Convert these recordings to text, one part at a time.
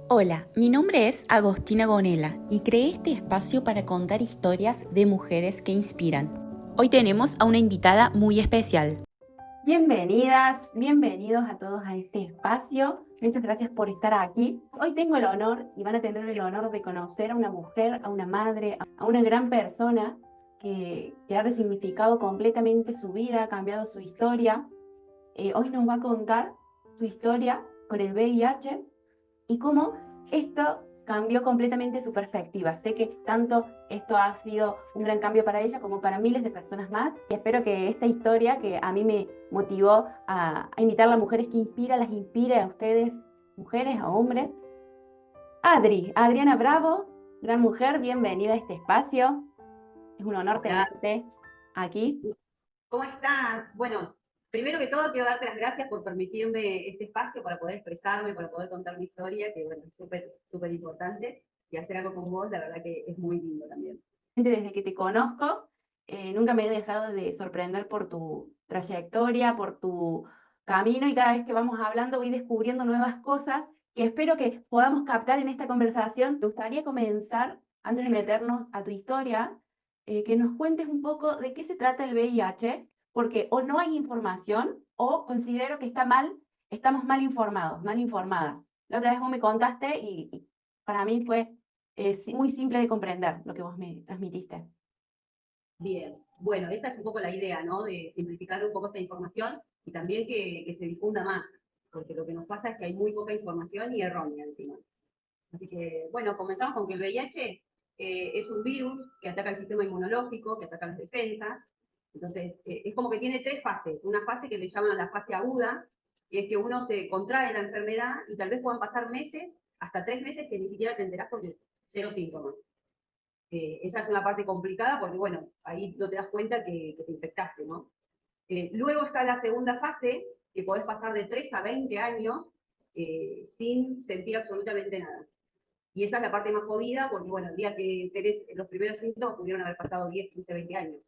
Hola, mi nombre es Agostina Gonela y creé este espacio para contar historias de mujeres que inspiran. Hoy tenemos a una invitada muy especial. Bienvenidas, bienvenidos a todos a este espacio. Muchas gracias por estar aquí. Hoy tengo el honor y van a tener el honor de conocer a una mujer, a una madre, a una gran persona que ha resignificado completamente su vida, ha cambiado su historia. Hoy nos va a contar su historia con el VIH y cómo esto cambió completamente su perspectiva. Sé que tanto esto ha sido un gran cambio para ella como para miles de personas más y espero que esta historia que a mí me motivó a invitar a mujeres que inspira, las inspire a ustedes, mujeres, a hombres. Adriana Bravo, gran mujer, bienvenida a este espacio. Es un honor Hola, tenerte aquí. ¿cómo estás? Bueno, primero que todo quiero darte las gracias por permitirme este espacio para poder expresarme, para poder contar mi historia, que bueno, es súper, súper importante, y hacer algo con vos, la verdad que es muy lindo también. Desde que te conozco, nunca me he dejado de sorprender por tu trayectoria, por tu camino y cada vez que vamos hablando voy descubriendo nuevas cosas que espero que podamos captar en esta conversación. Me gustaría comenzar, antes de meternos a tu historia, que nos cuentes un poco de qué se trata el VIH, porque o no hay información o considero que está mal, estamos mal informados, mal informadas. La otra vez vos me contaste y para mí fue muy simple de comprender lo que vos me transmitiste. Bien, bueno, esa es un poco la idea, ¿no? De simplificar un poco esta información y también que se difunda más, porque lo que nos pasa es que hay muy poca información y errónea encima. Así que, bueno, comenzamos con que el VIH es un virus que ataca el sistema inmunológico, que ataca las defensas. Entonces, es como que tiene tres fases. Una fase que le llaman la fase aguda, que es que uno se contrae la enfermedad y tal vez puedan pasar meses, hasta 3 meses, que ni siquiera te enterás porque cero síntomas. Esa es una parte complicada porque, bueno, ahí no te das cuenta que te infectaste, ¿no? Luego está la segunda fase, que podés pasar de 3 a 20 años sin sentir absolutamente nada. Y esa es la parte más jodida, porque bueno, el día que tenés los primeros síntomas pudieron haber pasado 10, 15, 20 años.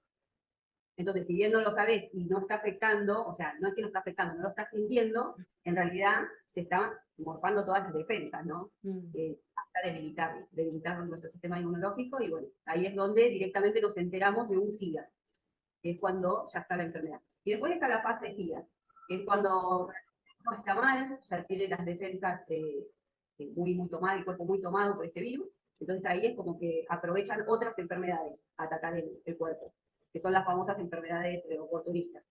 Entonces, si bien no lo sabés y no está afectando, o sea, no es que no está afectando, no lo estás sintiendo, en realidad se están morfando todas las defensas, ¿no? Mm. Hasta debilitar nuestro sistema inmunológico y bueno, ahí es donde directamente nos enteramos de un SIDA, que es cuando ya está la enfermedad. Y después está la fase SIDA, que es cuando no está mal, ya tiene las defensas muy tomadas, el cuerpo muy tomado por este virus, entonces ahí es como que aprovechan otras enfermedades a atacar el cuerpo, que son las famosas enfermedades oportunistas.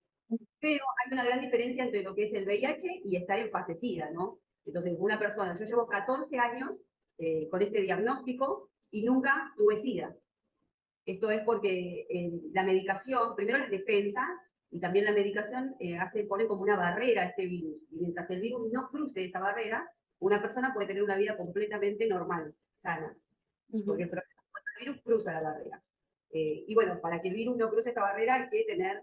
Pero hay una gran diferencia entre lo que es el VIH y estar en fase SIDA, ¿no? Entonces, una persona, yo llevo 14 años con este diagnóstico y nunca tuve SIDA. Esto es porque la medicación, primero las defensas, y también la medicación pone como una barrera a este virus. Y mientras el virus no cruce esa barrera, una persona puede tener una vida completamente normal, sana. Porque Ujú. el problema es cuando el virus cruza la barrera. Y bueno, para que el virus no cruce esta barrera hay que tener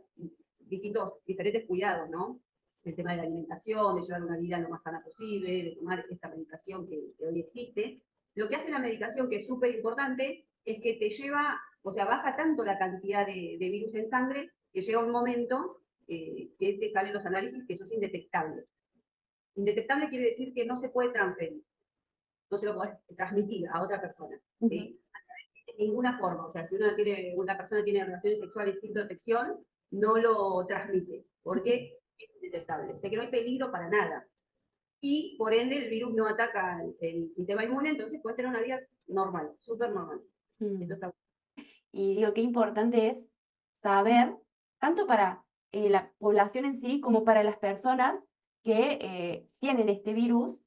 diferentes cuidados, ¿no? El tema de la alimentación, de llevar una vida lo más sana posible, de tomar esta medicación que hoy existe. Lo que hace la medicación, que es súper importante, es que te lleva, o sea, baja tanto la cantidad de virus en sangre que llega un momento que te salen los análisis que eso es indetectable. Indetectable quiere decir que no se puede transferir, no se lo podés transmitir a otra persona. Ujú. ¿Sí? De ninguna forma. O sea, si una persona tiene relaciones sexuales sin protección, no lo transmite, porque es indetectable. O sea que no hay peligro para nada. Y por ende el virus no ataca el sistema inmune, entonces puedes tener una vida normal, súper normal. Eso Mm. está Y digo, qué importante es saber, tanto para la población en sí como para las personas que tienen este virus,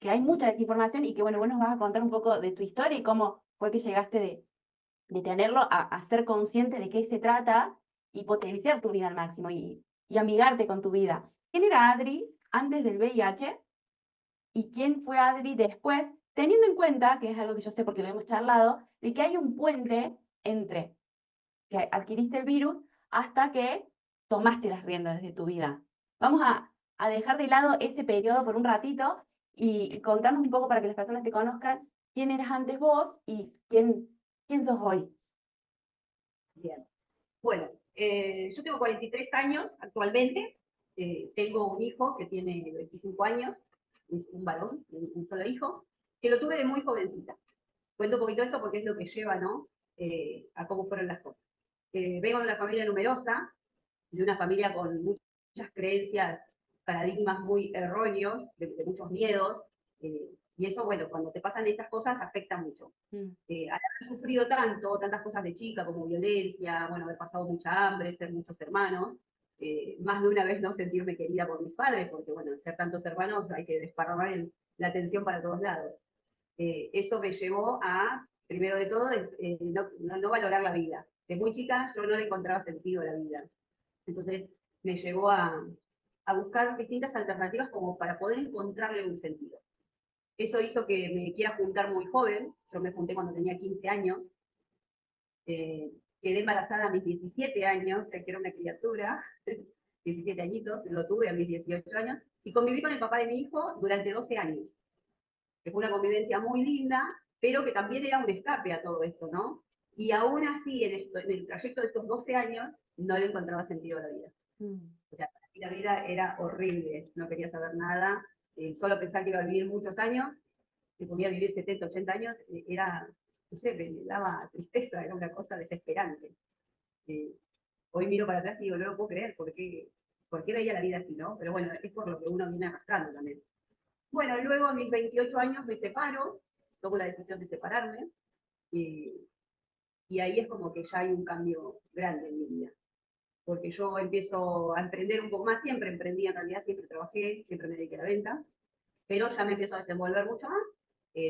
que hay mucha desinformación y que, bueno, vos nos vas a contar un poco de tu historia y cómo fue que llegaste de tenerlo a ser consciente de qué se trata y potenciar tu vida al máximo y amigarte con tu vida. ¿Quién era Adri antes del VIH y quién fue Adri después? Teniendo en cuenta, que es algo que yo sé porque lo hemos charlado, de que hay un puente entre que adquiriste el virus hasta que tomaste las riendas de tu vida. Vamos a dejar de lado ese periodo por un ratito y contarnos un poco para que las personas te conozcan quién eras antes vos y quién sos hoy. bien. Bueno, yo tengo 43 años actualmente. Tengo un hijo que tiene 25 años, es un varón, un solo hijo. que lo tuve de muy jovencita. Cuento un poquito esto porque es lo que lleva, ¿no? A cómo fueron las cosas. Vengo de una familia numerosa, de una familia con muchas creencias, paradigmas muy erróneos, de muchos miedos, y eso, bueno, cuando te pasan estas cosas afecta mucho. Al haber sufrido tanto, tantas cosas de chica como violencia, bueno, haber pasado mucha hambre, ser muchos hermanos, más de una vez no sentirme querida por mis padres, porque bueno, al ser tantos hermanos hay que desparramar la atención para todos lados. Eso me llevó a, primero de todo, no valorar la vida. De muy chica yo no le encontraba sentido a la vida. Entonces me llevó a buscar distintas alternativas como para poder encontrarle un sentido. Eso hizo que me quiera juntar muy joven. Yo me junté cuando tenía 15 años. Quedé embarazada a mis 17 años, o sea que era una criatura, 17 añitos, lo tuve a mis 18 años, y conviví con el papá de mi hijo durante 12 años, que fue una convivencia muy linda, pero que también era un escape a todo esto, ¿no? Y aún así, en el trayecto de estos 12 años, no le encontraba sentido a la vida. O sea, para mí la vida era horrible, no quería saber nada, solo pensar que iba a vivir muchos años, que podía vivir 70, 80 años, era, no sé, me daba tristeza, era una cosa desesperante. Hoy miro para atrás y digo, no lo puedo creer, ¿por qué veía la vida así, no? Pero bueno, es por lo que uno viene arrastrando también. Bueno, luego a mis 28 años me separo, tomo la decisión de separarme, y ahí es como que ya hay un cambio grande en mi vida. Porque yo empiezo a emprender un poco más, siempre emprendí en realidad, siempre trabajé, siempre me dediqué a la venta, pero ya me empiezo a desenvolver mucho más,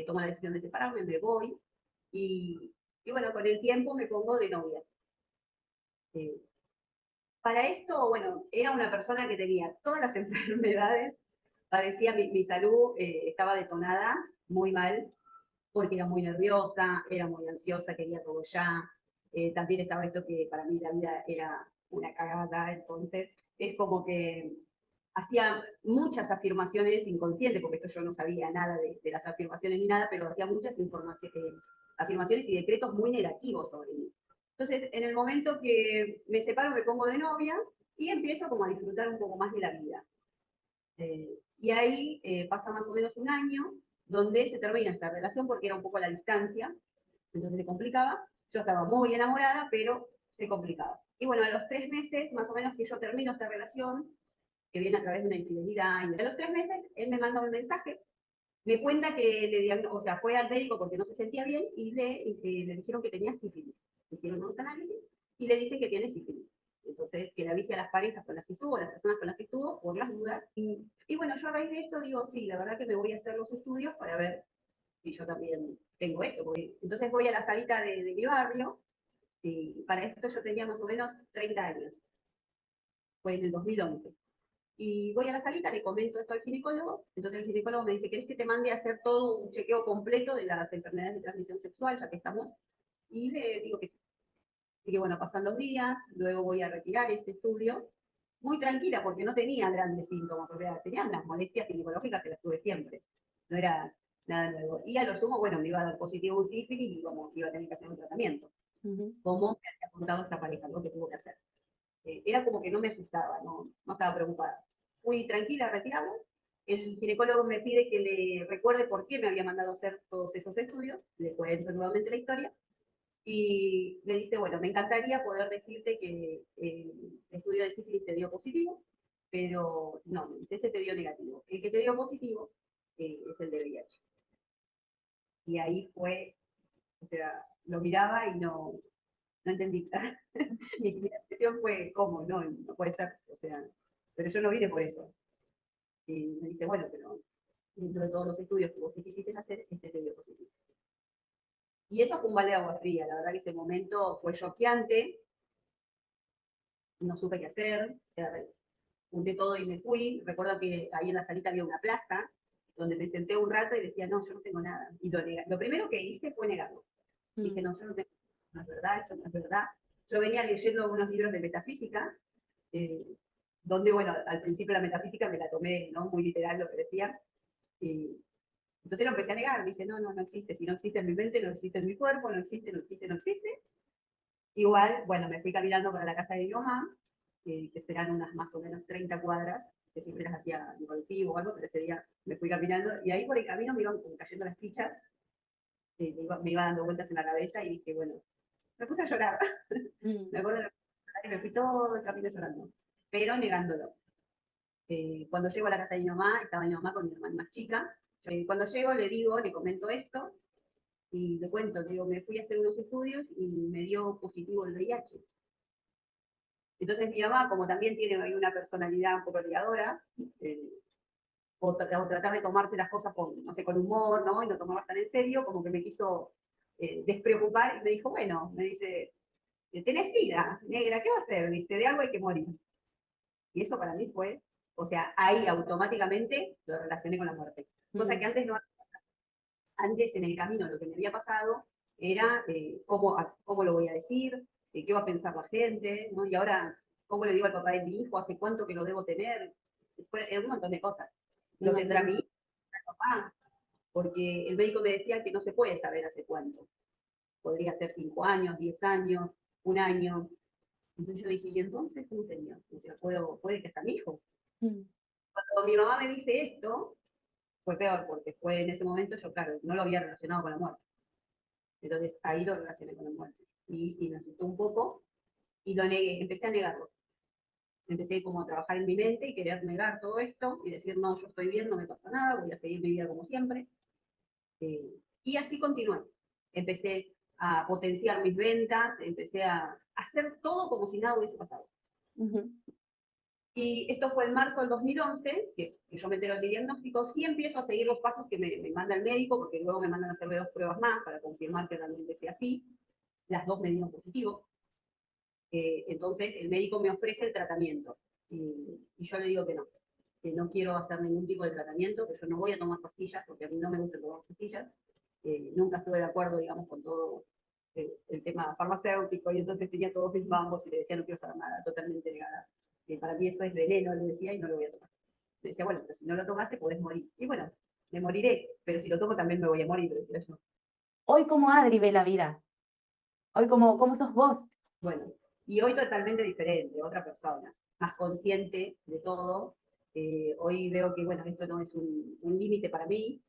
tomo la decisión de separarme, me voy, y bueno, con el tiempo me pongo de novia. Eh, para esto, bueno, era una persona que tenía todas las enfermedades, padecía mi salud, estaba detonada, muy mal, porque era muy nerviosa, era muy ansiosa, quería todo ya. También estaba esto que para mí la vida era una cagada, entonces es como que hacía muchas afirmaciones inconscientes, porque esto yo no sabía nada de las afirmaciones ni nada, pero hacía muchas afirmaciones y decretos muy negativos sobre mí. Entonces, en el momento que me separo, me pongo de novia y empiezo como a disfrutar un poco más de la vida. Y ahí pasa más o menos un año donde se termina esta relación porque era un poco la distancia, entonces se complicaba. Yo estaba muy enamorada, pero se complicaba. Y bueno, a los 3 meses más o menos que yo termino esta relación, que viene a través de una infidelidad, y a los 3 meses él me manda un mensaje, me cuenta que o sea, fue al médico porque no se sentía bien y le dijeron que tenía sífilis. Le hicieron unos análisis y le dicen que tiene sífilis. Entonces, que le avise a las parejas con las que estuvo, a las personas con las que estuvo, por las dudas. Y bueno, yo a raíz de esto digo, sí, la verdad que me voy a hacer los estudios para ver si yo también tengo esto. Entonces voy a la salita de mi barrio, y para esto yo tenía más o menos 30 años. Fue en el 2011. Y voy a la salita, le comento esto al ginecólogo, entonces el ginecólogo me dice, ¿querés que te mande a hacer todo un chequeo completo de las enfermedades de transmisión sexual, ya que estamos? Y le digo que sí. Así que bueno, pasan los días, luego voy a retirar este estudio, muy tranquila porque no tenía grandes síntomas, o sea, tenía las molestias ginecológicas que las tuve siempre, no era nada nuevo. Y a lo sumo, bueno, me iba a dar positivo un sífilis y como iba a tener que hacer un tratamiento, como me había contado esta pareja, lo que tuvo que hacer. Era como que no me asustaba, no estaba preocupada. Fui tranquila a retirarlo. El ginecólogo me pide que le recuerde por qué me había mandado a hacer todos esos estudios. Le cuento nuevamente la historia. Y me dice, bueno, me encantaría poder decirte que el estudio de sífilis te dio positivo, pero no, me dice, ese te dio negativo. El que te dio positivo es el de VIH. Y ahí fue, o sea, lo miraba y no entendí. Mi primera impresión fue, ¿cómo? No puede ser. O sea, pero yo no vine por eso. Y me dice, bueno, pero dentro de todos los estudios que vos te quisiste hacer, este te dio positivo. Y eso fue un balde de agua fría. La verdad que ese momento fue choqueante. No supe qué hacer. O sea, junté todo y me fui. Recuerdo que ahí en la salita había una plaza donde me senté un rato y decía, no, yo no tengo nada. Y lo primero que hice fue negarlo. Dije, no, yo no tengo, no es verdad, esto no es verdad. Yo venía leyendo algunos libros de metafísica, eh, donde, bueno, al principio la metafísica me la tomé, ¿no? Muy literal lo que decía. Y entonces lo empecé a negar, dije, no existe. Si no existe en mi mente, no existe en mi cuerpo, no existe, no existe, no existe. Igual, bueno, me fui caminando para la casa de mi mamá, que serán unas más o menos 30 cuadras, que siempre las hacía en colectivo o algo, pero ese día me fui caminando y ahí por el camino me iban como cayendo las fichas, me iba dando vueltas en la cabeza y dije, bueno, me puse a llorar. Me acuerdo que me fui todo el camino llorando, pero negándolo. Cuando llego a la casa de mi mamá, estaba mi mamá con mi hermana más chica. Cuando llego le digo, le comento esto y le cuento, le digo, me fui a hacer unos estudios y me dio positivo el VIH. Entonces mi mamá, como también tiene ahí una personalidad un poco ligadora, o tratar de tomarse las cosas con, no sé, con humor, ¿no? Y no tomarlas tan en serio, como que me quiso despreocupar y me dijo, bueno, me dice, tenés SIDA, negra, ¿qué va a hacer? Dice, de algo hay que morir. Y eso para mí fue, o sea, ahí automáticamente lo relacioné con la muerte. Cosa que antes no, antes en el camino lo que me había pasado era cómo lo voy a decir, qué va a pensar la gente, ¿no? Y ahora, ¿cómo le digo al papá de mi hijo? ¿Hace cuánto que lo debo tener? Un montón de cosas. Lo tendrá mi hijo, el papá, porque el médico me decía que no se puede saber hace cuánto. Podría ser 5 años, 10 años, un año. Entonces yo dije, ¿y entonces cómo sería? O sea, puede que hasta mi hijo. Cuando mi mamá me dice esto, fue peor, porque fue en ese momento, yo claro, no lo había relacionado con la muerte. Entonces ahí lo relacioné con la muerte. Y sí, me asustó un poco y lo negué, empecé a negarlo. Empecé como a trabajar en mi mente y querer negar todo esto y decir, no, yo estoy bien, no me pasa nada, voy a seguir mi vida como siempre. Y así continué. Empecé a potenciar mis ventas, empecé a hacer todo como si nada hubiese pasado. Y esto fue en marzo del 2011, que yo me entero del diagnóstico. Sí empiezo a seguir los pasos que me manda el médico, porque luego me mandan a hacerme 2 pruebas más para confirmar que realmente sea así. Las 2 me dieron positivo. Entonces el médico me ofrece el tratamiento. Y yo le digo que no quiero hacer ningún tipo de tratamiento, que yo no voy a tomar pastillas, porque a mí no me gusta tomar pastillas. Nunca estuve de acuerdo, digamos, con todo el tema farmacéutico, y entonces tenía todos mis bambos y le decía, no quiero saber nada, totalmente negada. Para mí eso es veneno, le decía, y no lo voy a tomar. Me decía, bueno, pero si no lo tomaste, podés morir. Y bueno, me moriré, pero si lo tomo también me voy a morir, decía yo. Hoy, ¿cómo Adri ve la vida? Hoy, ¿cómo sos vos? Bueno, y hoy totalmente diferente, otra persona, más consciente de todo. Hoy veo que, bueno, esto no es un límite para mí,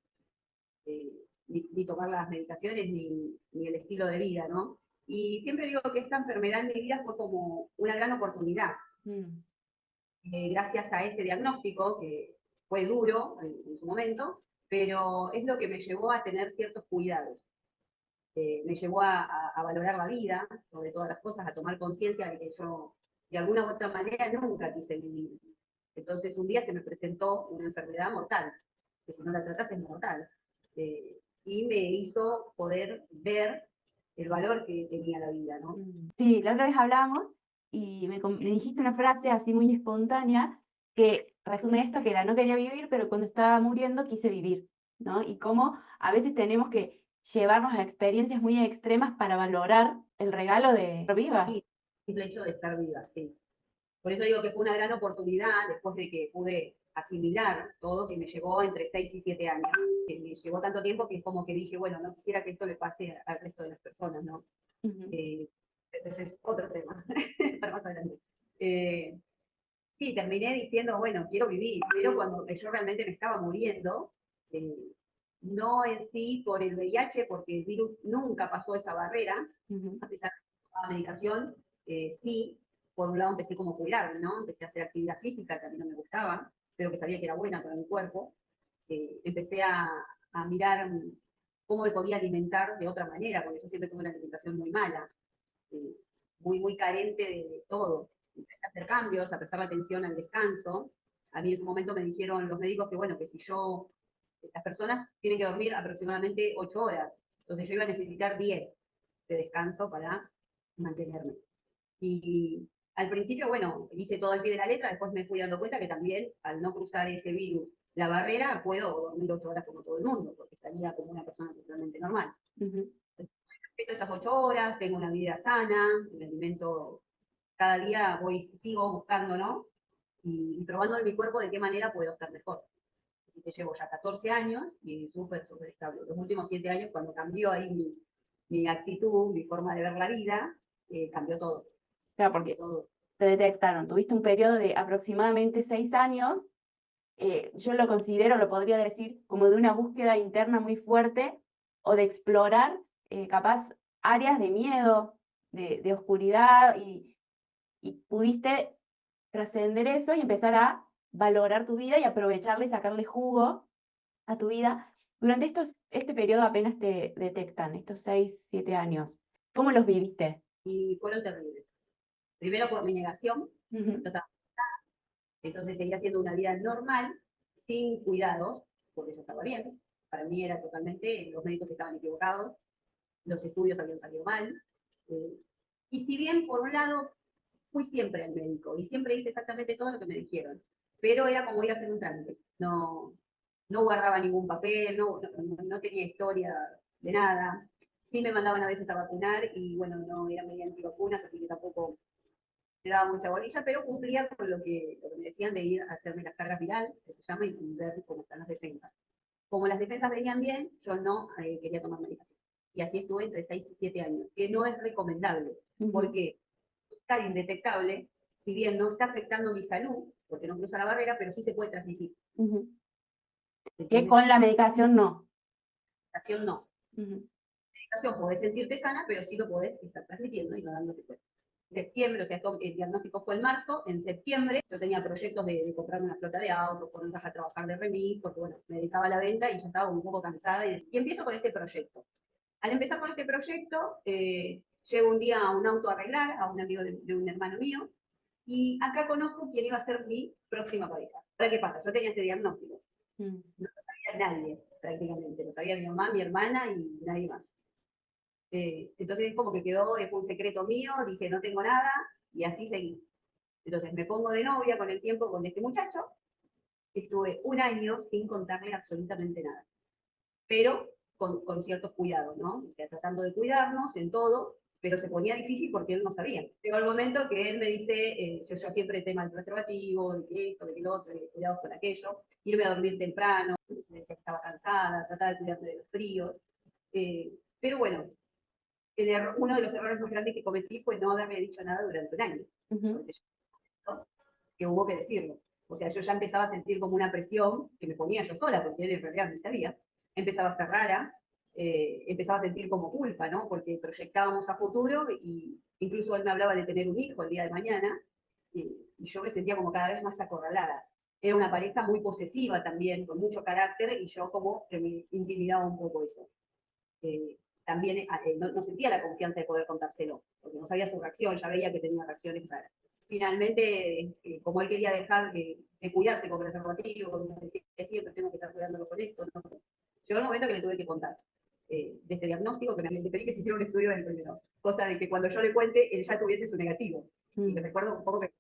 ni tomar las medicaciones, ni el estilo de vida, ¿no? Y siempre digo que esta enfermedad en mi vida fue como una gran oportunidad. Gracias a este diagnóstico, que fue duro en su momento, pero es lo que me llevó a tener ciertos cuidados. Me llevó a valorar la vida, sobre todas las cosas, a tomar conciencia de que yo, de alguna u otra manera, nunca quise vivir. Entonces, un día se me presentó una enfermedad mortal, que si no la tratas es mortal. Y me hizo poder ver el valor que tenía la vida, ¿no? Sí, la otra vez hablábamos y me dijiste una frase así muy espontánea que resume esto, que era no quería vivir, pero cuando estaba muriendo quise vivir, ¿no? Y cómo a veces tenemos que llevarnos a experiencias muy extremas para valorar el regalo de estar vivas. Y el simple hecho de estar viva, sí. Por eso digo que fue una gran oportunidad después de que pude asimilar todo, que me llevó entre 6 y 7 años, que me llevó tanto tiempo que es como que dije, bueno, no quisiera que esto le pase al resto de las personas, ¿no? Entonces, otro tema, para más adelante. Sí, terminé diciendo, bueno, quiero vivir, pero cuando yo realmente me estaba muriendo, eh, no en sí por el VIH, porque el virus nunca pasó esa barrera, a pesar de la medicación, sí, por un lado empecé como a cuidarme, ¿no? Empecé a hacer actividad física que a mí no me gustaba, pero que sabía que era buena para mi cuerpo. Empecé a mirar cómo me podía alimentar de otra manera, porque yo siempre tuve una alimentación muy mala, eh, muy carente de todo. Empecé a hacer cambios, a prestar atención al descanso. A mí en su momento me dijeron los médicos que, bueno, que si yo, las personas tienen que dormir aproximadamente 8 horas, entonces yo iba a necesitar 10 de descanso para mantenerme. Y al principio, bueno, hice todo al pie de la letra, después me fui dando cuenta que también, al no cruzar ese virus, la barrera, puedo dormir 8 horas como todo el mundo, porque estaría como una persona totalmente normal. Respeto esas 8 horas, tengo una vida sana, me alimento, cada día sigo buscando, ¿no? Y probando en mi cuerpo de qué manera puedo estar mejor. Así que llevo ya 14 años y súper estable. Los últimos 7 años, cuando cambió ahí mi actitud, mi forma de ver la vida, cambió todo. Claro, porque te detectaron, tuviste un periodo de aproximadamente 6 años yo lo considero, lo podría decir, como de una búsqueda interna muy fuerte o de explorar capaz áreas de miedo, de oscuridad y pudiste trascender eso y empezar a valorar tu vida y aprovecharla y sacarle jugo a tu vida. Durante este periodo apenas te detectan, estos 6, 7 años. ¿Cómo los viviste? Y fueron terribles. Primero por mi negación, Ujú. total. Entonces seguía haciendo una vida normal, sin cuidados, porque yo estaba bien. Para mí era totalmente, los médicos estaban equivocados, los estudios habían salido mal. eh, y si bien, por un lado, fui siempre al médico y siempre hice exactamente todo lo que me dijeron, pero era como ir a hacer un trámite. No, no guardaba ningún papel, no tenía historia de nada. Sí me mandaban a veces a vacunar y bueno, no era media antivacunas, así que tampoco me daba mucha bolilla, pero cumplía con lo que me decían de ir a hacerme las cargas viral, que se llama, y ver cómo están las defensas. Como las defensas venían bien, yo no quería tomar medicación. Y así estuve entre 6 y 7 años, que no es recomendable, porque estar indetectable, si bien no está afectando mi salud, porque no cruza la barrera, pero sí se puede transmitir. Que Entonces, con la medicación no. la medicación no. La medicación podés sentirte sana, pero sí lo podés estar transmitiendo y no dándote cuenta. Septiembre, o sea, el diagnóstico fue en marzo, en septiembre yo tenía proyectos de comprar una flota de autos, ponerlas a trabajar de remis, porque bueno, me dedicaba a la venta y ya estaba un poco cansada y empiezo con este proyecto. Al empezar con este proyecto, llevo un día a un auto a arreglar, a un amigo de un hermano mío, y acá conozco quién iba a ser mi próxima pareja. Ahora, ¿qué pasa? Yo tenía este diagnóstico. No lo sabía nadie, prácticamente. Lo sabía mi mamá, mi hermana y nadie más. Entonces, como que quedó, fue un secreto mío, dije, no tengo nada, y así seguí. Entonces, me pongo de novia con el tiempo con este muchacho. Estuve un año sin contarle absolutamente nada. Pero con ciertos cuidados, ¿no? O sea, tratando de cuidarnos en todo, pero se ponía difícil porque él no sabía. Llegó el momento que él me dice, yo siempre tema del preservativo, de que esto, de que lo otro, de cuidados con aquello, irme a dormir temprano, me decía que estaba cansada, trataba de cuidarme de los fríos. Pero bueno, uno de los errores más grandes que cometí fue no haberle dicho nada durante un año, porque yo, que hubo que decirlo. O sea, yo ya empezaba a sentir como una presión que me ponía yo sola, porque él en realidad no sabía. Empezaba a estar rara, empezaba a sentir como culpa, ¿no? Porque proyectábamos a futuro y incluso él me hablaba de tener un hijo el día de mañana y yo me sentía como cada vez más acorralada. Era una pareja muy posesiva también, con mucho carácter y yo como que me intimidaba un poco eso. También no sentía la confianza de poder contárselo, porque no sabía su reacción, ya veía que tenía reacciones raras. Finalmente, como él quería dejar de cuidarse con preservativo, como decía, siempre tengo que estar cuidándolo con esto, ¿no? Llegó el momento que le tuve que contar de este diagnóstico, que le pedí que se hiciera un estudio del primero, cosa de que cuando yo le cuente, él ya tuviese su negativo. Y me recuerdo un poco que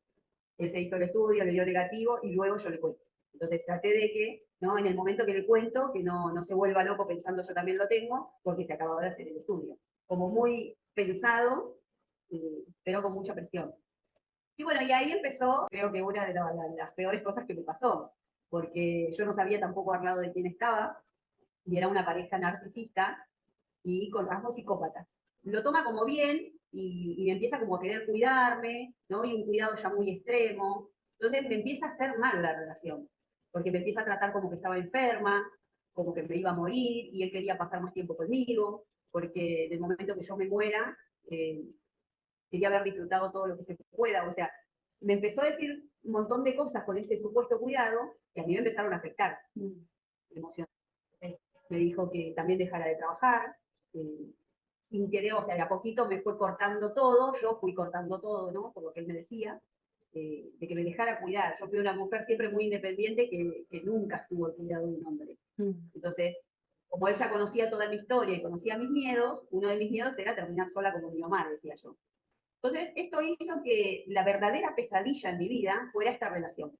él se hizo el estudio, le dio negativo y luego yo le cuento. Entonces traté de que, ¿no? En el momento que le cuento, que no se vuelva loco pensando yo también lo tengo, porque se acababa de hacer el estudio. Como muy pensado, pero con mucha presión. Y bueno, y ahí empezó, creo que una de las peores cosas que me pasó, porque yo no sabía tampoco al lado de quién estaba, y era una pareja narcisista y con rasgos psicópatas. Lo toma como bien y me empieza como a querer cuidarme, ¿no? Y un cuidado ya muy extremo. Entonces me empieza a hacer mal la relación, porque me empieza a tratar como que estaba enferma, como que me iba a morir, y él quería pasar más tiempo conmigo, porque en el momento que yo me muera, eh, quería haber disfrutado todo lo que se pueda. O sea, me empezó a decir un montón de cosas con ese supuesto cuidado que a mí me empezaron a afectar emocionalmente. Me dijo que también dejara de trabajar, sin querer, o sea, de a poquito me fue cortando todo, yo fui cortando todo, ¿no? Por lo que él me decía, de que me dejara cuidar. Yo fui una mujer siempre muy independiente que nunca estuvo al cuidado de un hombre. Entonces, como él ya conocía toda mi historia y conocía mis miedos, uno de mis miedos era terminar sola como mi mamá, decía yo. Entonces, esto hizo que la verdadera pesadilla en mi vida fuera esta relación.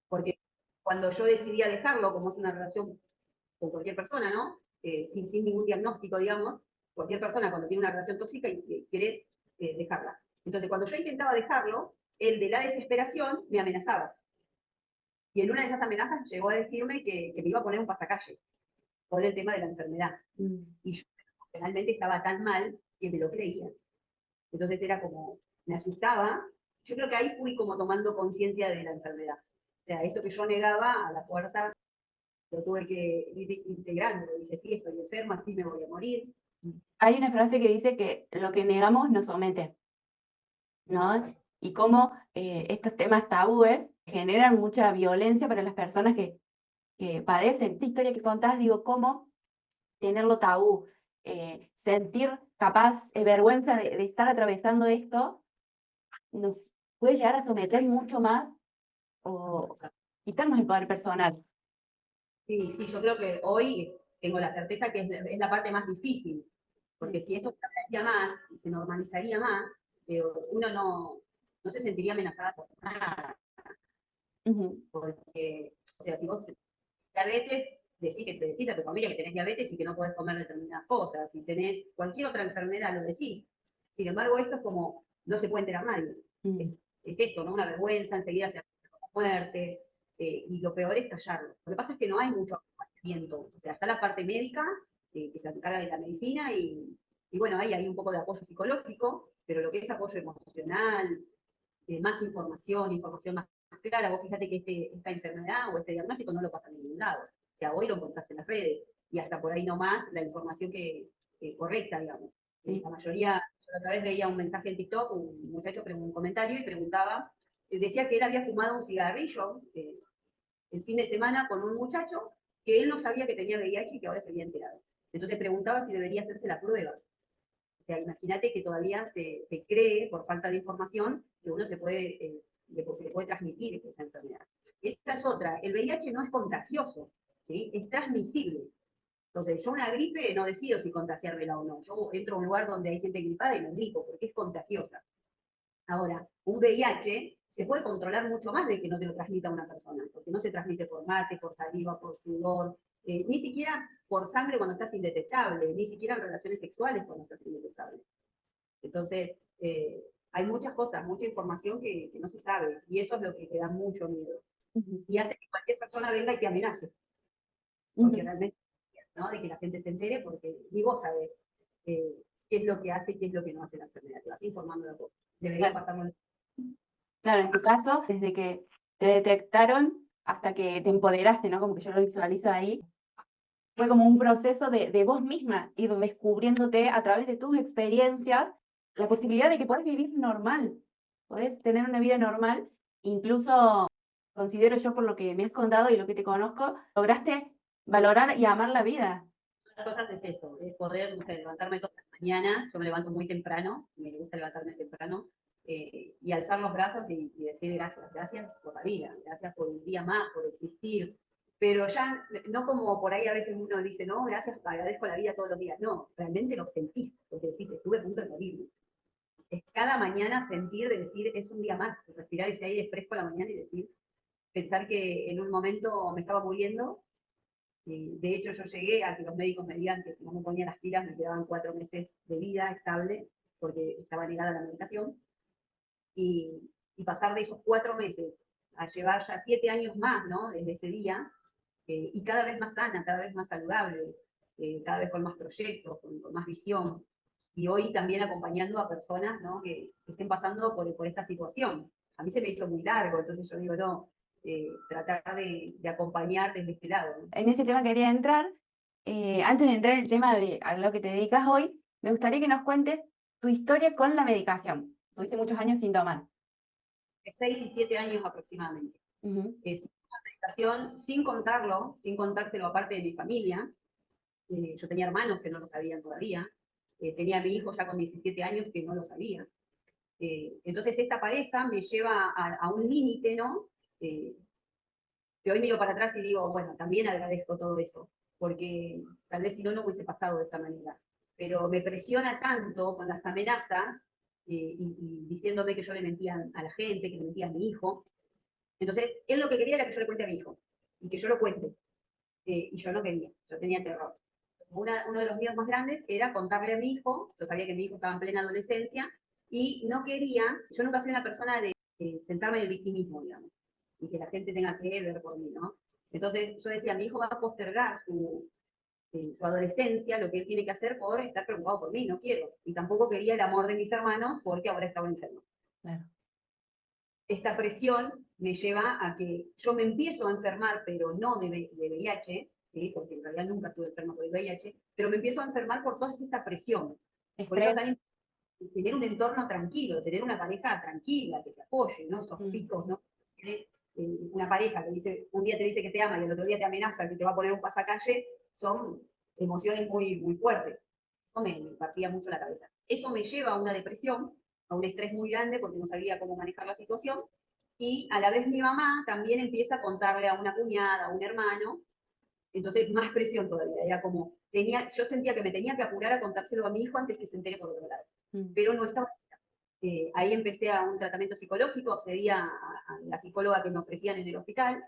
Porque cuando yo decidía dejarlo, como es una relación con cualquier persona, ¿no? Sin ningún diagnóstico, digamos, cualquier persona cuando tiene una relación tóxica quiere dejarla. Entonces, cuando yo intentaba dejarlo, él de la desesperación me amenazaba. Y en una de esas amenazas llegó a decirme que me iba a poner un pasacalle por el tema de la enfermedad. Y yo emocionalmente estaba tan mal que me lo creía. Entonces era como, me asustaba. Yo creo que ahí fui como tomando conciencia de la enfermedad. O sea, esto que yo negaba a la fuerza, lo tuve que ir integrando. Dije, sí, estoy enferma, sí me voy a morir. Hay una frase que dice que lo que negamos nos somete, ¿no? Y cómo estos temas tabúes generan mucha violencia para las personas que padecen. Esta historia que contás, digo, cómo tenerlo tabú, sentir capaz vergüenza de estar atravesando esto, nos puede llegar a someter mucho más o quitarnos el poder personal. Sí, sí, yo creo que hoy tengo la certeza que es la parte más difícil, porque si esto se hablaría más y se normalizaría más, uno no se sentiría amenazada por nada, porque, o sea, si vos tenés diabetes, decís a tu familia que tenés diabetes y que no podés comer determinadas cosas, si tenés cualquier otra enfermedad, lo decís. Sin embargo, esto es como, no se puede enterar nadie. Es esto, ¿no? Una vergüenza, enseguida se hace la muerte, y lo peor es callarlo. Lo que pasa es que no hay mucho acompañamiento, o sea, está la parte médica, que se encarga de la medicina, y bueno, ahí hay un poco de apoyo psicológico, pero lo que es apoyo emocional, más información más clara, vos fíjate que esta enfermedad o este diagnóstico no lo pasa en ningún lado. O sea, hoy lo encontrás en las redes, y hasta por ahí nomás la información correcta, digamos. Sí. La mayoría, yo otra vez veía un mensaje en TikTok, un muchacho un comentario y preguntaba, decía que él había fumado un cigarrillo el fin de semana con un muchacho que él no sabía que tenía VIH y que ahora se había enterado. Entonces preguntaba si debería hacerse la prueba. O sea, imagínate que todavía se cree, por falta de información, que uno se le puede transmitir esa enfermedad. Esta es otra. El VIH no es contagioso, ¿sí? Es transmisible. Entonces, yo una gripe no decido si contagiármela o no. Yo entro a un lugar donde hay gente gripada y me gripo, porque es contagiosa. Ahora, un VIH se puede controlar mucho más de que no te lo transmita una persona, porque no se transmite por mate, por saliva, por sudor, ni siquiera por sangre cuando estás indetectable, ni siquiera en relaciones sexuales cuando estás indetectable. Entonces, hay muchas cosas, mucha información que no se sabe, y eso es lo que te da mucho miedo. Y hace que cualquier persona venga y te amenace, porque realmente, ¿no? De que la gente se entere, porque ni vos sabés qué es lo que hace y qué es lo que no hace la enfermedad. Te vas informando de a poco. Debería pasarlo. Claro, en tu caso, desde que te detectaron hasta que te empoderaste, ¿no? Como que yo lo visualizo ahí, fue como un proceso de vos misma, ir descubriéndote a través de tus experiencias la posibilidad de que podés vivir normal, podés tener una vida normal, incluso considero yo por lo que me has contado y lo que te conozco, lograste valorar y amar la vida. Las cosas es eso, es poder, no sé, levantarme todas las mañanas. Yo me levanto muy temprano, me gusta levantarme temprano, y alzar los brazos y decir gracias, gracias por la vida, gracias por un día más, por existir. Pero ya no como por ahí a veces uno dice, no, gracias, agradezco la vida todos los días. No, realmente lo sentís, porque decís, estuve a punto de morirme. Es cada mañana sentir de decir, es un día más, respirar ese aire fresco a la mañana y decir, pensar que en un momento me estaba muriendo. De hecho, yo llegué a que los médicos me digan que si no me ponía las pilas me quedaban 4 meses de vida estable, porque estaba negada la medicación. Y pasar de esos 4 meses a llevar ya 7 años más, ¿no? Desde ese día, y cada vez más sana, cada vez más saludable, cada vez con más proyectos, con más visión. Y hoy también acompañando a personas, ¿no? Que estén pasando por esta situación. A mí se me hizo muy largo, entonces yo digo, no, tratar de acompañar desde este lado, ¿no? En ese tema quería entrar. Antes de entrar en el tema de a lo que te dedicas hoy, me gustaría que nos cuentes tu historia con la medicación. Tuviste muchos años sin tomar. 6 y 7 años aproximadamente. Sin medicación, sin contárselo aparte de mi familia. Yo tenía hermanos que no lo sabían todavía. Tenía a mi hijo ya con 17 años que no lo sabía. Entonces esta pareja me lleva a un límite, ¿no? Que hoy miro para atrás y digo, bueno, también agradezco todo eso, porque tal vez si no, no hubiese pasado de esta manera. Pero me presiona tanto con las amenazas, y diciéndome que yo le mentía a la gente, que le mentía a mi hijo. Entonces, él lo que quería era que yo le cuente a mi hijo, y que yo lo cuente. Y yo no quería, yo tenía terror. Uno de los miedos más grandes era contarle a mi hijo. Yo sabía que mi hijo estaba en plena adolescencia, y no quería, yo nunca fui una persona de sentarme en el victimismo, digamos, y que la gente tenga que ver por mí, ¿no? Entonces yo decía, mi hijo va a postergar su adolescencia, lo que él tiene que hacer por estar preocupado por mí, no quiero. Y tampoco quería el amor de mis hermanos porque ahora estaba enfermo. Claro. Esta presión me lleva a que yo me empiezo a enfermar, pero no de VIH, ¿sí? Porque en realidad nunca estuve enferma por el VIH, pero me empiezo a enfermar por toda esta presión. Por eso también tener un entorno tranquilo, tener una pareja tranquila, que te apoye, ¿no? Esos picos, ¿no? Una pareja que dice, un día te dice que te ama y el otro día te amenaza que te va a poner un pasacalle, son emociones muy, muy fuertes. Eso me partía mucho la cabeza. Eso me lleva a una depresión, a un estrés muy grande porque no sabía cómo manejar la situación. Y a la vez mi mamá también empieza a contarle a una cuñada, a un hermano, entonces más presión todavía. Era como, yo sentía que me tenía que apurar a contárselo a mi hijo antes que se entere por otro lado. Pero no estaba lista. Ahí empecé a un tratamiento psicológico, accedí a la psicóloga que me ofrecían en el hospital,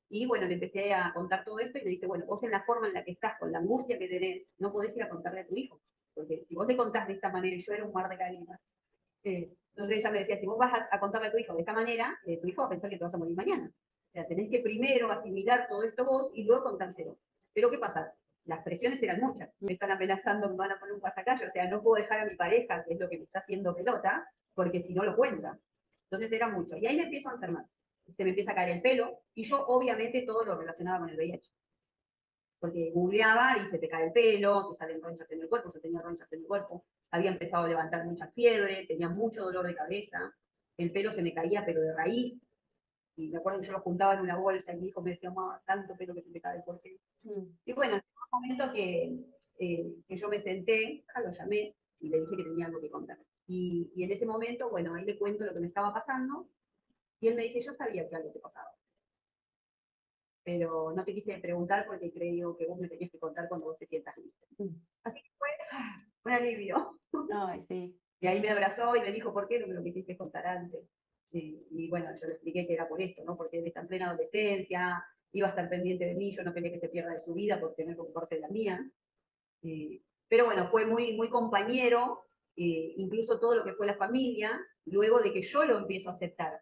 y bueno, le empecé a contar todo esto y me dice, bueno, vos en la forma en la que estás, con la angustia que tenés, no podés ir a contarle a tu hijo. Porque si vos le contás de esta manera, y yo era un mar de lágrimas, entonces ella me decía, si vos vas a contarle a tu hijo de esta manera, tu hijo va a pensar que te vas a morir mañana. O sea, tenés que primero asimilar todo esto vos y luego contárselo. Pero ¿qué pasa? Las presiones eran muchas. Me están amenazando, me van a poner un pasacalle, o sea, no puedo dejar a mi pareja, que es lo que me está haciendo pelota, porque si no lo cuenta. Entonces era mucho. Y ahí me empiezo a enfermar. Se me empieza a caer el pelo, y yo obviamente todo lo relacionaba con el VIH. Porque googleaba y se te cae el pelo, te salen ronchas en el cuerpo, yo tenía ronchas en el cuerpo, había empezado a levantar mucha fiebre, tenía mucho dolor de cabeza, el pelo se me caía pero de raíz, y me acuerdo que yo lo juntaba en una bolsa y mi hijo me decía, mamá, tanto pelo que se me cae, ¿por qué? Y bueno, en un momento que yo me senté, lo llamé y le dije que tenía algo que contar. Y en ese momento, bueno, ahí le cuento lo que me estaba pasando, y él me dice, yo sabía que algo te pasaba, pero no te quise preguntar porque creo que vos me tenías que contar cuando vos te sientas lista. Así que fue un alivio. Ay, sí. Y ahí me abrazó y me dijo, ¿por qué no me lo quisiste contar antes? Y bueno, yo le expliqué que era por esto, ¿no? Porque él está en plena adolescencia, iba a estar pendiente de mí, yo no quería que se pierda de su vida por tener que ocuparse de la mía. Pero bueno, fue muy, muy compañero, incluso todo lo que fue la familia, luego de que yo lo empiezo a aceptar.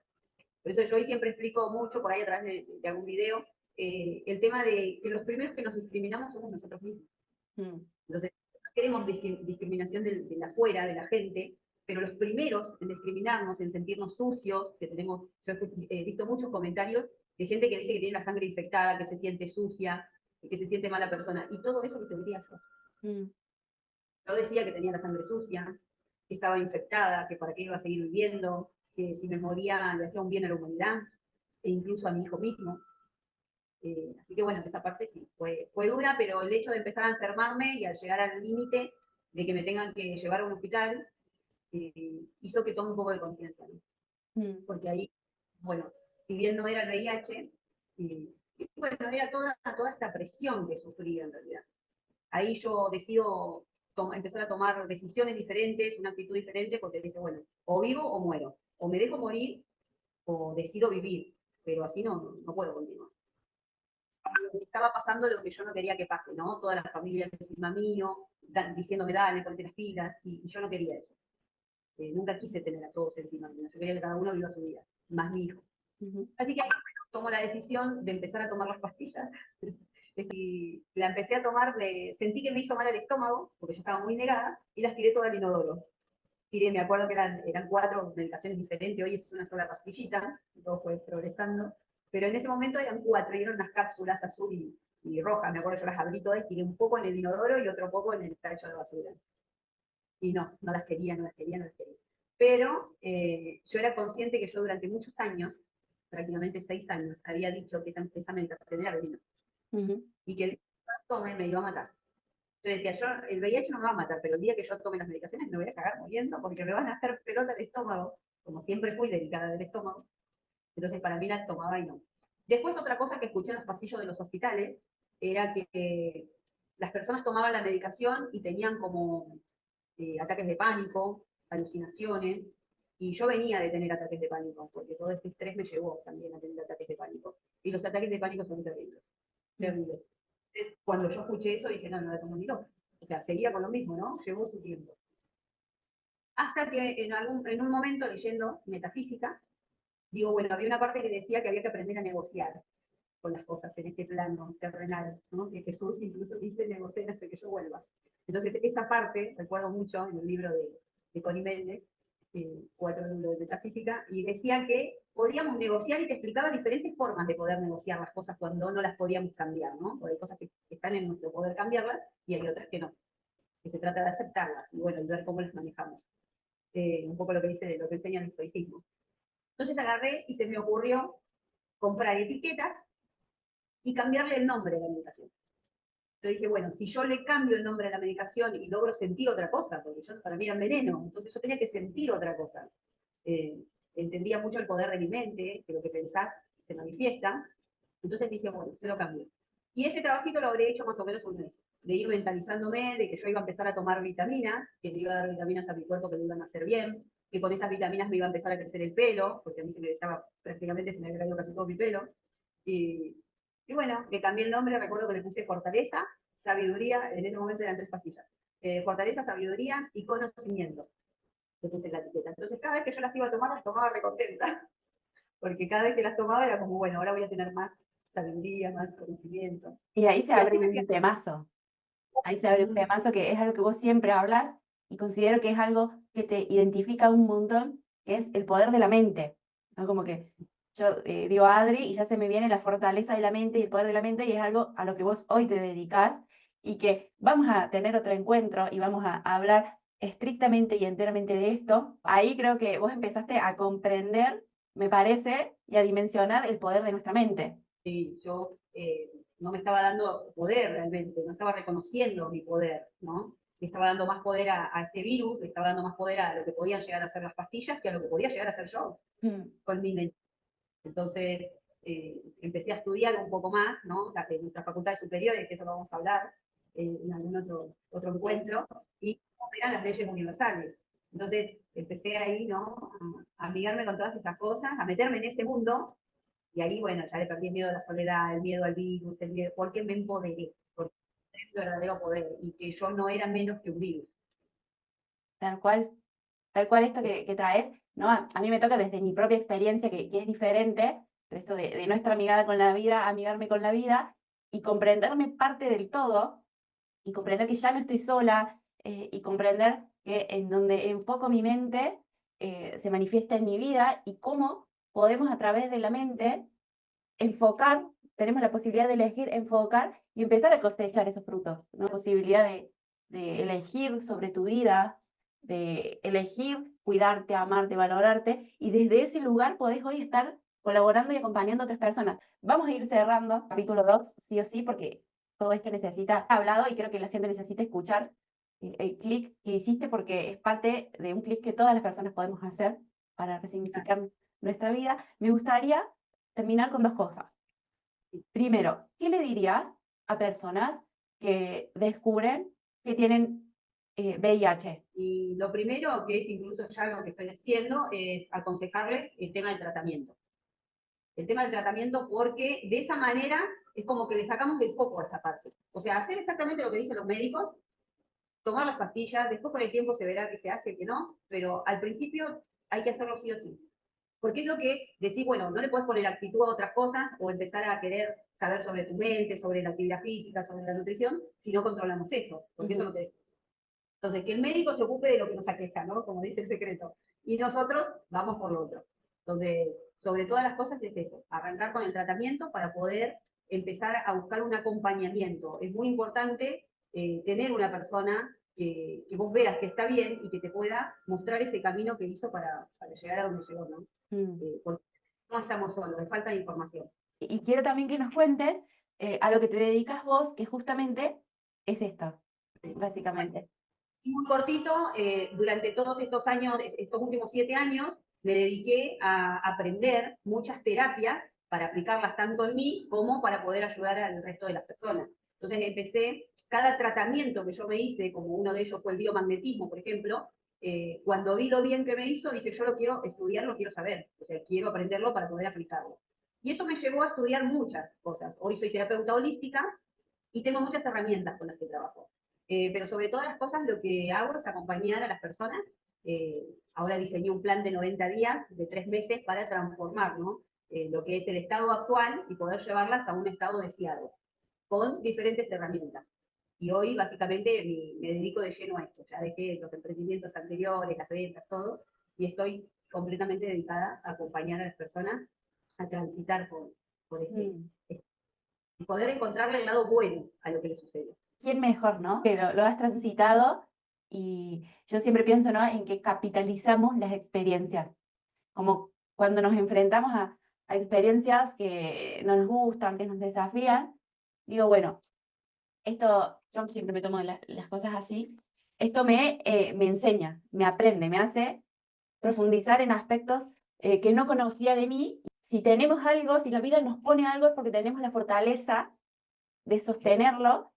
Por eso yo hoy siempre explico mucho, por ahí a través de algún video, el tema de que los primeros que nos discriminamos somos nosotros mismos. Entonces, no queremos discriminación de la afuera, de la gente, pero los primeros en discriminarnos, en sentirnos sucios, que tenemos, yo he visto muchos comentarios de gente que dice que tiene la sangre infectada, que se siente sucia, que se siente mala persona, y todo eso lo sentía yo. Yo decía que tenía la sangre sucia, que estaba infectada, que para qué iba a seguir viviendo, que si me moría le hacía un bien a la humanidad, e incluso a mi hijo mismo. Así que bueno, esa parte sí, fue dura, pero el hecho de empezar a enfermarme y al llegar al límite de que me tengan que llevar a un hospital, hizo que tome un poco de conciencia, ¿no? Porque ahí, bueno, si bien no era el VIH, bueno, era toda esta presión que sufría en realidad. Ahí yo decido empezar a tomar decisiones diferentes, una actitud diferente, porque dije, bueno, o vivo o muero, o me dejo morir o decido vivir, pero así no puedo continuar. Estaba pasando lo que yo no quería que pase, ¿no? Toda la familia encima mío, diciéndome, dale, ponte las pilas, y yo no quería eso. Nunca quise tener a todos encima mío, yo quería que cada uno viva su vida, más mi hijo. Así que ahí, bueno, tomo la decisión de empezar a tomar las pastillas, y la empecé a tomar, sentí que me hizo mal el estómago, porque yo estaba muy negada, y las tiré todas al inodoro. Me acuerdo que eran 4 medicaciones diferentes, hoy es una sola pastillita, y todo fue progresando, pero en ese momento eran 4, y eran unas cápsulas azul y roja, me acuerdo, yo las abrí todas y tiré un poco en el inodoro y otro poco en el tacho de basura. Y no las quería, no las quería, no las quería. Pero yo era consciente que yo durante muchos años, prácticamente 6 años, había dicho que esa medicación era veneno. Y que el día que yo tome me iba a matar. Yo decía, el VIH no me va a matar, pero el día que yo tome las medicaciones me voy a cagar muriendo porque me van a hacer pelota el estómago, como siempre fui delicada del estómago. Entonces para mí la tomaba y no. Después otra cosa que escuché en los pasillos de los hospitales era que las personas tomaban la medicación y tenían como ataques de pánico, alucinaciones, y yo venía de tener ataques de pánico, porque todo este estrés me llevó también a tener ataques de pánico. Y los ataques de pánico son terribles, terribles. Entonces, cuando yo escuché eso, dije, no la tomo ni loca. O sea, seguía con lo mismo, ¿no? Llevó su tiempo. Hasta que en un momento, leyendo metafísica, digo, bueno, había una parte que decía que había que aprender a negociar con las cosas en este plano terrenal, ¿no? Que Jesús incluso dice, negociar hasta que yo vuelva. Entonces, esa parte, recuerdo mucho en el libro de Connie Méndez, 4 libros de metafísica, y decía que podíamos negociar y te explicaba diferentes formas de poder negociar las cosas cuando no las podíamos cambiar, ¿no? Porque hay cosas que están en nuestro poder cambiarlas y hay otras que no, que se trata de aceptarlas y bueno, y ver cómo las manejamos. Un poco lo que dice, lo que enseña el estoicismo. Entonces agarré y se me ocurrió comprar etiquetas y cambiarle el nombre a la medicación. Entonces dije, bueno, si yo le cambio el nombre a la medicación y logro sentir otra cosa, porque yo para mí era veneno, entonces yo tenía que sentir otra cosa. Entendía mucho el poder de mi mente, que lo que pensás se manifiesta. Entonces dije, bueno, se lo cambio. Y ese trabajito lo habré hecho más o menos un mes, de ir mentalizándome, de que yo iba a empezar a tomar vitaminas, que le iba a dar vitaminas a mi cuerpo que me iban a hacer bien, que con esas vitaminas me iba a empezar a crecer el pelo, porque a mí prácticamente se me había caído casi todo mi pelo. Y, y bueno, le cambié el nombre, recuerdo que le puse Fortaleza, Sabiduría, en ese momento eran 3 pastillas. Fortaleza, Sabiduría y Conocimiento. Le puse la etiqueta. Entonces cada vez que yo las iba a tomar, las tomaba recontenta. Porque cada vez que las tomaba era como, bueno, ahora voy a tener más sabiduría, más conocimiento. Y ahí se Y abre así me fui. un temazo. Ahí se abre un temazo que es algo que vos siempre hablas y considero que es algo que te identifica un montón, que es el poder de la mente, ¿no? Como que yo digo Adri y ya se me viene la fortaleza de la mente y el poder de la mente y es algo a lo que vos hoy te dedicás y que vamos a tener otro encuentro y vamos a hablar estrictamente y enteramente de esto. Ahí creo que vos empezaste a comprender, me parece, y a dimensionar el poder de nuestra mente. Sí, yo no me estaba dando poder realmente, no estaba reconociendo mi poder, ¿no? Le estaba dando más poder a este virus, le estaba dando más poder a lo que podían llegar a ser las pastillas que a lo que podía llegar a ser yo con mi mente. Entonces empecé a estudiar un poco más, ¿no? De nuestras facultades superiores, que eso lo vamos a hablar en algún otro encuentro, y cómo eran las leyes universales. Entonces empecé ahí, ¿no? A amigarme con todas esas cosas, a meterme en ese mundo. Y ahí, bueno, ya le perdí el miedo a la soledad, el miedo al virus, el miedo, porque me empoderé, porque tengo un verdadero poder y que yo no era menos que un virus. Tal cual esto que traes, ¿no? A mí me toca desde mi propia experiencia, que es diferente, esto de no estar amigada con la vida, amigarme con la vida y comprenderme parte del todo y comprender que ya no estoy sola y comprender que en donde enfoco mi mente se manifiesta en mi vida y cómo podemos a través de la mente enfocar, tenemos la posibilidad de elegir, enfocar y empezar a cosechar esos frutos, ¿no? La posibilidad de elegir sobre tu vida, de elegir cuidarte, amarte, valorarte, y desde ese lugar podés hoy estar colaborando y acompañando a otras personas. Vamos a ir cerrando capítulo 2, sí o sí, porque todo esto necesita hablado y creo que la gente necesita escuchar el clic que hiciste porque es parte de un clic que todas las personas podemos hacer para resignificar nuestra vida. Me gustaría terminar con 2 cosas. Primero, ¿qué le dirías a personas que descubren que tienen VIH? Y lo primero, que es incluso ya lo que estoy haciendo, es aconsejarles el tema del tratamiento. El tema del tratamiento porque de esa manera es como que le sacamos del foco a esa parte. O sea, hacer exactamente lo que dicen los médicos, tomar las pastillas, después con el tiempo se verá que se hace, que no, pero al principio hay que hacerlo sí o sí. Porque es lo que decís, bueno, no le puedes poner actitud a otras cosas o empezar a querer saber sobre tu mente, sobre la actividad física, sobre la nutrición, si no controlamos eso, porque eso no te... Entonces, que el médico se ocupe de lo que nos aqueja, ¿no? Como dice el secreto. Y nosotros vamos por lo otro. Entonces, sobre todas las cosas es eso, arrancar con el tratamiento para poder empezar a buscar un acompañamiento. Es muy importante tener una persona que vos veas que está bien y que te pueda mostrar ese camino que hizo para llegar a donde llegó, ¿no? Porque no estamos solos, hay falta de información. Y quiero también que nos cuentes a lo que te dedicas vos, que justamente es esto, básicamente. Muy cortito, durante todos estos años, estos últimos 7 años, me dediqué a aprender muchas terapias para aplicarlas tanto en mí como para poder ayudar al resto de las personas. Entonces empecé, cada tratamiento que yo me hice, como uno de ellos fue el biomagnetismo, por ejemplo, cuando vi lo bien que me hizo, dije, yo lo quiero estudiar, lo quiero saber, o sea, quiero aprenderlo para poder aplicarlo. Y eso me llevó a estudiar muchas cosas. Hoy soy terapeuta holística y tengo muchas herramientas con las que trabajo. Pero sobre todas las cosas lo que hago es acompañar a las personas. Ahora diseñé un plan de 90 días, de 3 meses, para transformar, ¿no? Lo que es el estado actual y poder llevarlas a un estado deseado, con diferentes herramientas. Y hoy básicamente me dedico de lleno a esto. Ya dejé los emprendimientos anteriores, las ventas, todo, y estoy completamente dedicada a acompañar a las personas a transitar por y poder encontrarle el lado bueno a lo que les sucede. ¿Quién mejor, no? Que lo has transitado y yo siempre pienso, ¿no? En que capitalizamos las experiencias, como cuando nos enfrentamos a experiencias que no nos gustan, que nos desafían, digo, bueno, esto, yo siempre me tomo las cosas así, esto me enseña, me aprende, me hace profundizar en aspectos que no conocía de mí. Si tenemos algo, si la vida nos pone algo es porque tenemos la fortaleza de sostenerlo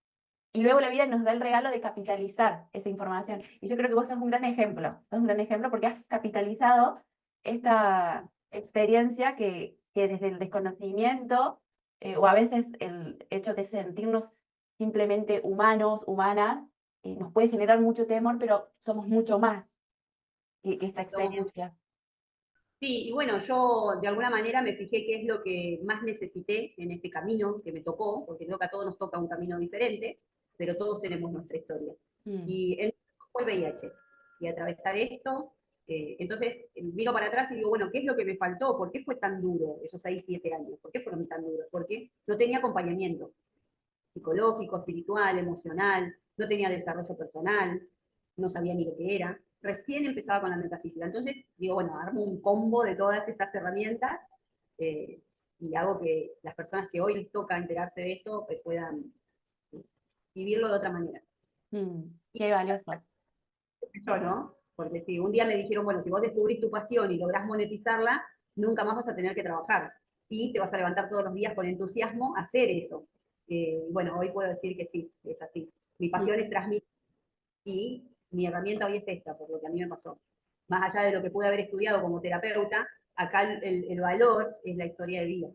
y luego la vida nos da el regalo de capitalizar esa información. Y yo creo que vos sos un gran ejemplo, porque has capitalizado esta experiencia que desde el desconocimiento o a veces el hecho de sentirnos simplemente humanos, humanas, nos puede generar mucho temor, pero somos mucho más que esta experiencia. Sí, y bueno, yo de alguna manera me fijé qué es lo que más necesité en este camino que me tocó, porque creo que a todos nos toca un camino diferente, pero todos tenemos nuestra historia. Y el fue el VIH. Y atravesar esto, entonces miro para atrás y digo, bueno, ¿qué es lo que me faltó? ¿Por qué fue tan duro esos 6, 7 años? ¿Por qué fueron tan duros? Porque no tenía acompañamiento psicológico, espiritual, emocional, no tenía desarrollo personal, no sabía ni lo que era. Recién empezaba con la metafísica. Entonces, digo, bueno, armo un combo de todas estas herramientas y hago que las personas que hoy les toca enterarse de esto pues, puedan vivirlo de otra manera. Qué valioso. Yo, ¿no? Porque si un día me dijeron, bueno, si vos descubrís tu pasión y lográs monetizarla, nunca más vas a tener que trabajar. Y te vas a levantar todos los días con entusiasmo a hacer eso. Bueno, hoy puedo decir que sí, es así. Mi pasión es transmitir y mi herramienta hoy es esta, por lo que a mí me pasó. Más allá de lo que pude haber estudiado como terapeuta, acá el valor es la historia de vida.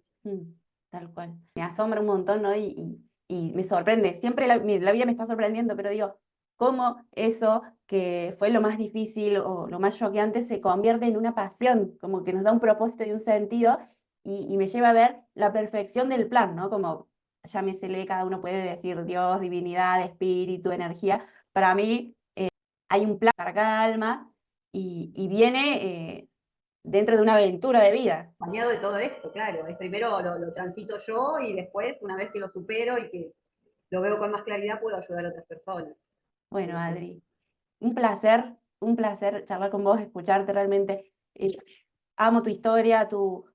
Tal cual. Me asombra un montón, ¿no? Y me sorprende. Siempre la vida me está sorprendiendo, pero digo, cómo eso que fue lo más difícil o lo más choqueante se convierte en una pasión, como que nos da un propósito y un sentido y me lleva a ver la perfección del plan, ¿no? Como llámesele, cada uno puede decir Dios, divinidad, espíritu, energía. Para mí hay un plan para cada alma y viene dentro de una aventura de vida. Acompañado de todo esto, claro. Es primero lo transito yo y después, una vez que lo supero y que lo veo con más claridad, puedo ayudar a otras personas. Bueno, Adri, un placer charlar con vos, escucharte realmente. Amo tu historia, tu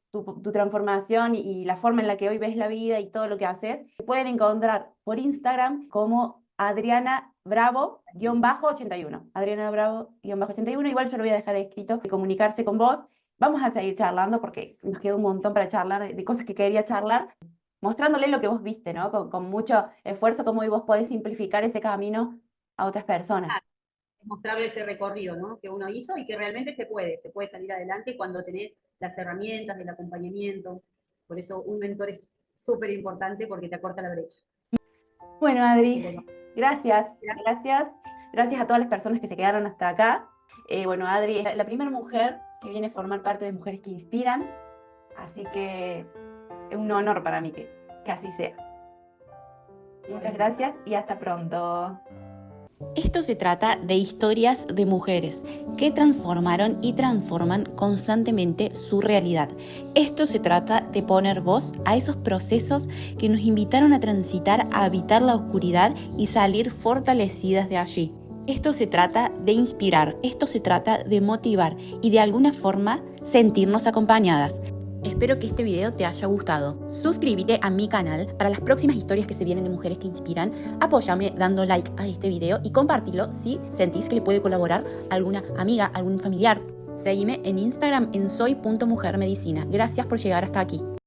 transformación y la forma en la que hoy ves la vida y todo lo que haces. Te pueden encontrar por Instagram como Adriana Bravo-81. Adriana Bravo-81. Igual yo lo voy a dejar escrito, de comunicarse con vos. Vamos a seguir charlando porque nos queda un montón para charlar de cosas que quería charlar, mostrándole lo que vos viste, ¿no? Con mucho esfuerzo, cómo hoy vos podés simplificar ese camino a otras personas. Mostrarle ese recorrido, ¿no? Que uno hizo y que realmente se puede salir adelante cuando tenés las herramientas del acompañamiento. Por eso un mentor es súper importante porque te acorta la brecha. Bueno, Adri, gracias a todas las personas que se quedaron hasta acá. Bueno, Adri es la primera mujer que viene a formar parte de Mujeres que Inspiran, así que es un honor para mí que así sea. Muchas gracias y hasta pronto. Esto se trata de historias de mujeres que transformaron y transforman constantemente su realidad. Esto se trata de poner voz a esos procesos que nos invitaron a transitar, a habitar la oscuridad y salir fortalecidas de allí. Esto se trata de inspirar, esto se trata de motivar y de alguna forma sentirnos acompañadas. Espero que este video te haya gustado. Suscríbete a mi canal para las próximas historias que se vienen de Mujeres que Inspiran. Apóyame dando like a este video y compartilo si sentís que le puede colaborar a alguna amiga, algún familiar. Seguime en Instagram en soy.mujermedicina. Gracias por llegar hasta aquí.